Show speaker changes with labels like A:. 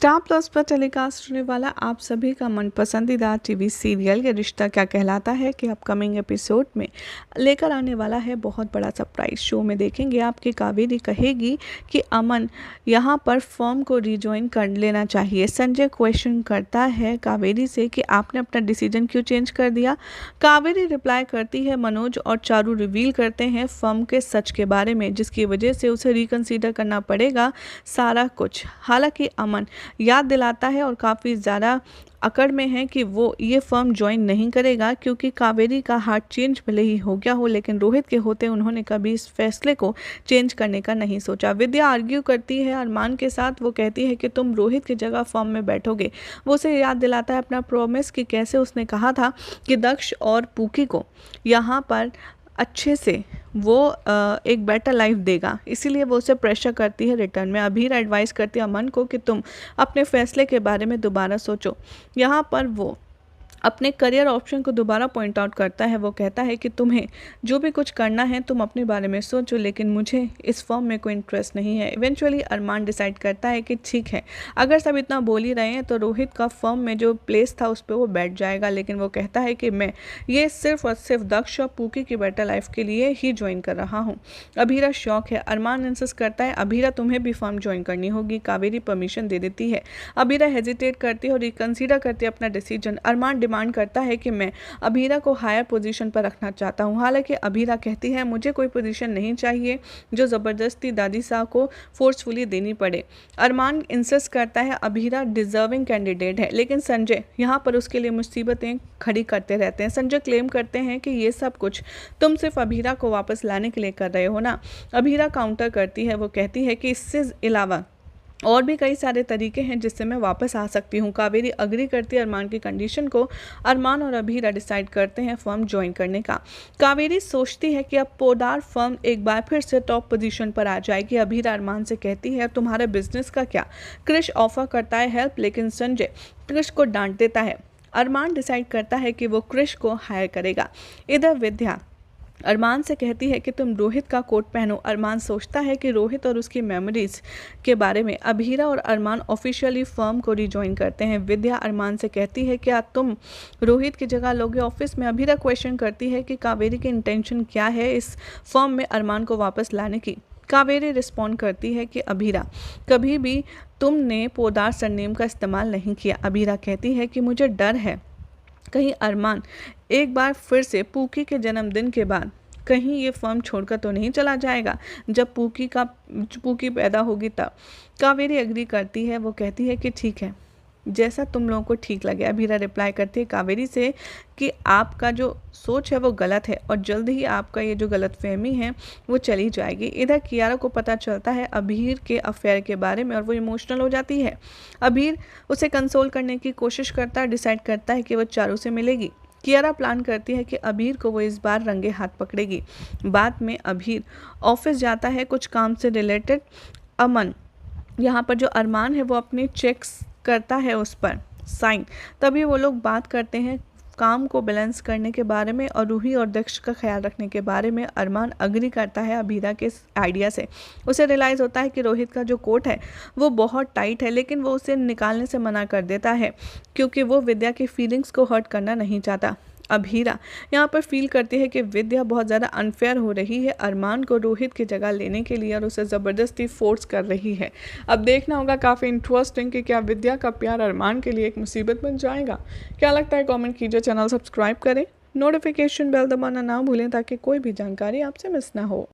A: Star plus पर telecast होने वाला आप सभी का मन पसंदीदा टीवी सीरियल ये रिश्ता क्या कहलाता है कि अपकमिंग एपिसोड में लेकर आने वाला है बहुत बड़ा सरप्राइज। शो में देखेंगे आपकी कावेरी कहेगी कि अमन यहाँ पर फर्म को रिजॉइन कर लेना चाहिए। संजय क्वेश्चन करता है कावेरी से कि आपने अपना डिसीजन क्यों चेंज कर दिया। कावेरी रिप्लाई करती है मनोज और चारू रिवील करते हैं फर्म के सच के बारे में, जिसकी वजह से उसे रिकंसीडर करना पड़ेगा सारा कुछ। हालांकि अमन याद दिलाता है और काफ़ी ज़्यादा अकड़ में है कि वो ये फर्म ज्वाइन नहीं करेगा, क्योंकि कावेरी का हार्ट चेंज भले ही हो गया हो लेकिन रोहित के होते उन्होंने कभी इस फैसले को चेंज करने का नहीं सोचा। विद्या आर्ग्यू करती है अरमान के साथ। वो कहती है कि तुम रोहित की जगह फर्म में बैठोगे। वो उसे याद दिलाता है अपना प्रॉमिस कि कैसे उसने कहा था कि दक्ष और पूकी को यहाँ पर अच्छे से वो एक बेटर लाइफ देगा, इसीलिए वो उसे प्रेशर करती है। रिटर्न में अभीर एडवाइस करती है अमन को कि तुम अपने फैसले के बारे में दोबारा सोचो। यहाँ पर वो अपने करियर ऑप्शन को दोबारा पॉइंट आउट करता है। वो कहता है कि तुम्हें जो भी कुछ करना है तुम अपने बारे में सोचो, लेकिन मुझे इस फॉर्म में कोई इंटरेस्ट नहीं है। इवेंचुअली अरमान डिसाइड करता है कि ठीक है, अगर सब इतना बोल ही रहे हैं तो रोहित का फॉर्म में जो प्लेस था उस पर वो बैठ जाएगा, लेकिन वो कहता है कि मैं ये सिर्फ और सिर्फ दक्ष और पूकी की बेटर लाइफ के लिए ही ज्वाइन कर रहा हूँ। अभीरा शौक है। अरमान इंसिस्ट करता है अभीरा तुम्हें भी फॉर्म ज्वाइन करनी होगी। कावेरी परमिशन दे देती है। अभीरा हेजिटेट करती है और रिकंसीडर करती है अपना डिसीजन। अरमान डिमांड करता है कि मैं अभीरा को हायर पोजीशन पर रखना चाहता हूं। हालांकि अभीरा कहती है मुझे कोई पोजीशन नहीं चाहिए जो ज़बरदस्ती दादी साहब को फोर्सफुली देनी पड़े। अरमान इंसिस्ट करता है अभीरा डिजर्विंग कैंडिडेट है, लेकिन संजय यहां पर उसके लिए मुसीबतें खड़ी करते रहते हैं। संजय क्लेम करते हैं कि ये सब कुछ तुम सिर्फ अभीरा को वापस लाने के लिए कर रहे हो ना। अभीरा काउंटर करती है। वो कहती है कि इससे अलावा और भी कई सारे तरीके हैं जिससे मैं वापस आ सकती हूँ। कावेरी अग्री करती है अरमान की कंडीशन को। अरमान और अभीरा डिसाइड करते हैं फर्म ज्वाइन करने का। कावेरी सोचती है कि अब पोदार फर्म एक बार फिर से टॉप पोजीशन पर आ जाएगी। अभीरा अरमान से कहती है तुम्हारे बिजनेस का क्या। क्रिश ऑफर करता है हेल्प, लेकिन संजय क्रिश को डांट देता है। अरमान डिसाइड करता है कि वो क्रिश को हायर करेगा। इधर विद्या अरमान से कहती है कि तुम रोहित का कोट पहनो। अरमान सोचता है कि रोहित और उसकी मेमोरीज के बारे में। अभीरा और अरमान ऑफिशियली फर्म को रिजॉइन करते हैं। विद्या अरमान से कहती है क्या तुम रोहित की जगह लोगे ऑफिस में। अभीरा क्वेश्चन करती है कि कावेरी की इंटेंशन क्या है इस फर्म में अरमान को वापस लाने की। कावेरी रिस्पॉन्ड करती है कि अभीरा कभी भी तुमने पोदार सरनेम का इस्तेमाल नहीं किया। अभीरा कहती है कि मुझे डर है कहीं अरमान एक बार फिर से पूकी के जन्मदिन के बाद कहीं ये फर्म छोड़कर तो नहीं चला जाएगा। जब पूकी पैदा होगी तब। कावेरी एग्री करती है। वो कहती है कि ठीक है, जैसा तुम लोगों को ठीक लगे। अभीरा रिप्लाई करती है कावेरी से कि आपका जो सोच है वो गलत है और जल्द ही आपका ये जो गलतफहमी है वो चली जाएगी। इधर कियारा को पता चलता है अभीर के अफेयर के बारे में और वो इमोशनल हो जाती है। अभीर उसे कंसोल करने की कोशिश करता है। डिसाइड करता है कि वो चारू से मिलेगी। कियारा प्लान करती है कि अभीर को वो इस बार रंगे हाथ पकड़ेगी। बाद में अभीर ऑफिस जाता है कुछ काम से रिलेटेड। अमन यहाँ पर जो अरमान है वो अपने चेक्स करता है उस पर साइन। तभी वो लोग बात करते हैं काम को बैलेंस करने के बारे में और रूही और दक्ष का ख्याल रखने के बारे में। अरमान अग्री करता है अभीरा के आइडिया से। उसे रियलाइज़ होता है कि रोहित का जो कोट है वो बहुत टाइट है, लेकिन वो उसे निकालने से मना कर देता है क्योंकि वो विद्या की फीलिंग्स को हर्ट करना नहीं चाहता। अभीरा यहाँ पर फील करती है कि विद्या बहुत ज़्यादा अनफेयर हो रही है अरमान को रोहित की जगह लेने के लिए और उसे ज़बरदस्ती फोर्स कर रही है। अब देखना होगा काफ़ी इंटरेस्टिंग कि क्या विद्या का प्यार अरमान के लिए एक मुसीबत बन जाएगा। क्या लगता है कमेंट कीजिए। चैनल सब्सक्राइब करें, नोटिफिकेशन बेल दबाना ना भूलें ताकि कोई भी जानकारी आपसे मिस ना हो।